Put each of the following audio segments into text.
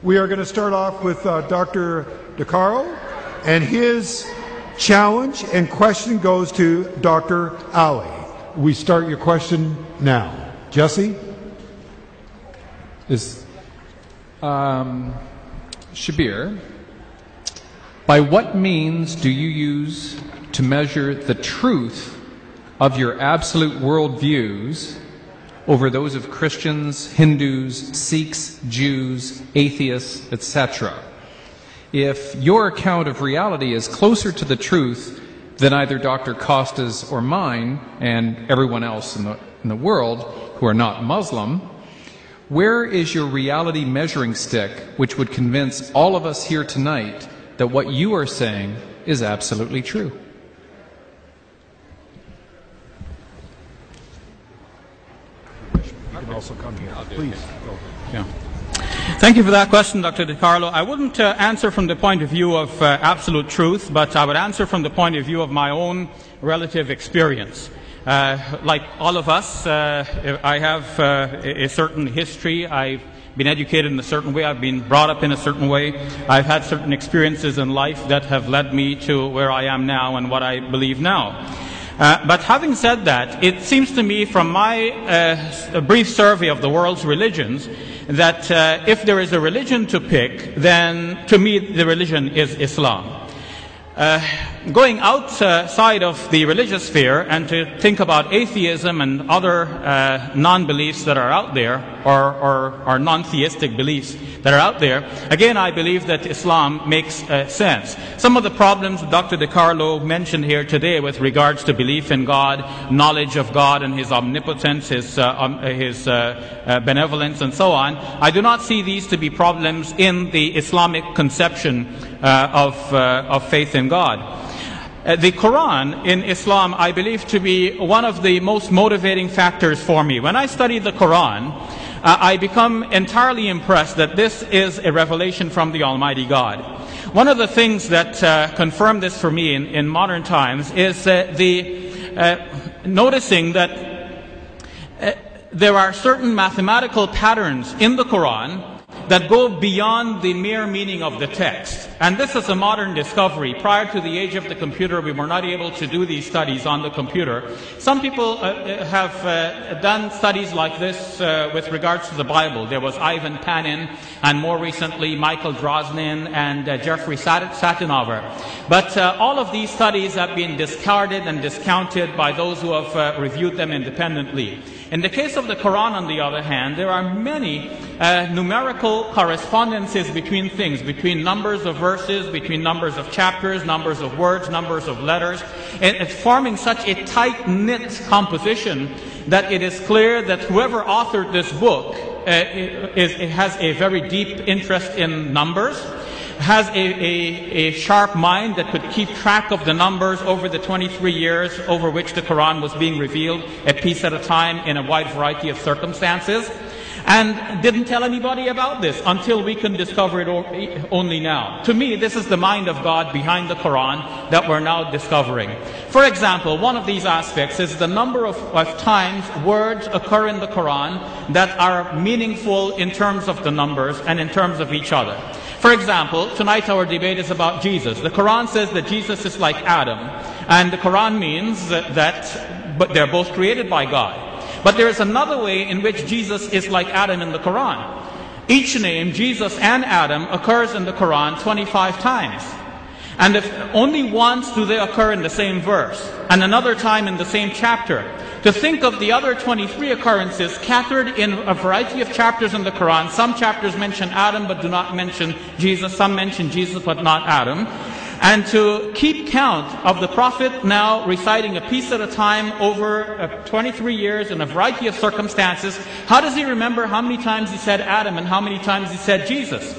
We are going to start off with Dr. DeCaro, and his challenge and question goes to Dr. Ali. We start your question now. Jesse? Shabir, by what means do you use to measure the truth of your absolute worldviews over those of Christians, Hindus, Sikhs, Jews, atheists, etc.? If your account of reality is closer to the truth than either Dr. Costa's or mine and everyone else in the world who are not Muslim, where is your reality measuring stick which would convince all of us here tonight that what you are saying is absolutely true? You can also come here. Please. Go. Yeah. Thank you for that question, Dr. DeCarlo. I wouldn't answer from the point of view of absolute truth, but I would answer from the point of view of my own relative experience. Like all of us, I have a certain history. I've been educated in a certain way. I've been brought up in a certain way. I've had certain experiences in life that have led me to where I am now and what I believe now. But having said that, it seems to me from my brief survey of the world's religions that if there is a religion to pick, then to me the religion is Islam. Going outside of the religious sphere and to think about atheism and other non-beliefs that are out there, or non-theistic beliefs that are out there, again I believe that Islam makes sense. Some of the problems Dr. DeCarlo mentioned here today with regards to belief in God, knowledge of God and His omnipotence, His benevolence and so on, I do not see these to be problems in the Islamic conception of faith in God. The Quran in Islam I believe to be one of the most motivating factors for me. When I study the Quran, I become entirely impressed that this is a revelation from the Almighty God. One of the things that confirm this for me in modern times is noticing that there are certain mathematical patterns in the Quran that go beyond the mere meaning of the text. And this is a modern discovery. Prior to the age of the computer, we were not able to do these studies on the computer. Some people have done studies like this with regards to the Bible. There was Ivan Panin, and more recently Michael Drosnin and Jeffrey Satinover. But all of these studies have been discarded and discounted by those who have reviewed them independently. In the case of the Quran, on the other hand, there are many numerical correspondences between things, between numbers of verses, between numbers of chapters, numbers of words, numbers of letters, and it's forming such a tight-knit composition that it is clear that whoever authored this book has a very deep interest in numbers, has a sharp mind that could keep track of the numbers over the 23 years over which the Quran was being revealed, a piece at a time in a wide variety of circumstances, and didn't tell anybody about this until we can discover it only now. To me, this is the mind of God behind the Quran that we're now discovering. For example, one of these aspects is the number of times words occur in the Quran that are meaningful in terms of the numbers and in terms of each other. For example, tonight our debate is about Jesus. The Quran says that Jesus is like Adam, and the Quran means but they're both created by God. But there is another way in which Jesus is like Adam in the Quran. Each name, Jesus and Adam, occurs in the Quran 25 times. And if only once do they occur in the same verse, and another time in the same chapter. To think of the other 23 occurrences scattered in a variety of chapters in the Quran. Some chapters mention Adam but do not mention Jesus. Some mention Jesus but not Adam. And to keep count of the Prophet now reciting a piece at a time over 23 years in a variety of circumstances, how does he remember how many times he said Adam and how many times he said Jesus?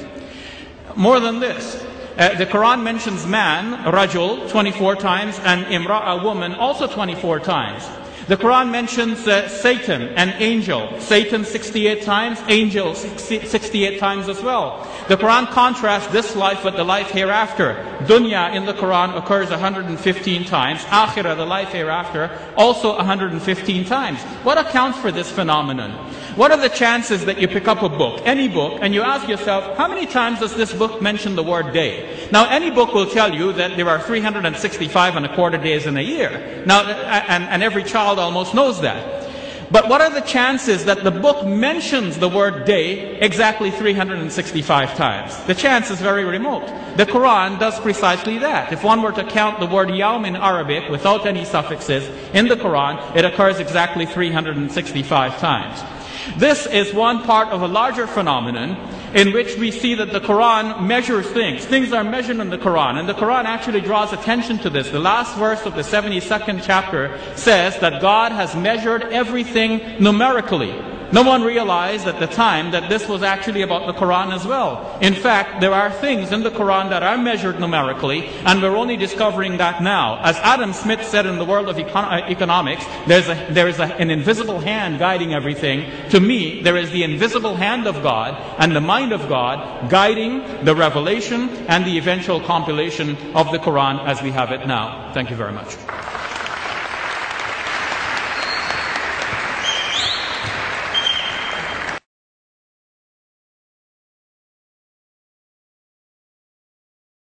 More than this, the Quran mentions man, rajul, 24 times, and imra, a woman, also 24 times. The Quran mentions Satan, an angel. Satan 68 times, angel 68 times as well. The Quran contrasts this life with the life hereafter. Dunya in the Quran occurs 115 times. Akhirah, the life hereafter, also 115 times. What accounts for this phenomenon? What are the chances that you pick up a book, any book, and you ask yourself, how many times does this book mention the word day? Now, any book will tell you that there are 365 and a quarter days in a year. Now, and every child almost knows that. But what are the chances that the book mentions the word day exactly 365 times? The chance is very remote. The Quran does precisely that. If one were to count the word yawm in Arabic without any suffixes in the Quran, it occurs exactly 365 times. This is one part of a larger phenomenon in which we see that the Quran measures things. Things are measured in the Quran, and the Quran actually draws attention to this. The last verse of the 72nd chapter says that God has measured everything numerically. No one realized at the time that this was actually about the Quran as well. In fact, there are things in the Quran that are measured numerically, and we're only discovering that now. As Adam Smith said in the world of economics, there is an invisible hand guiding everything. To me, there is the invisible hand of God and the mind of God guiding the revelation and the eventual compilation of the Quran as we have it now. Thank you very much.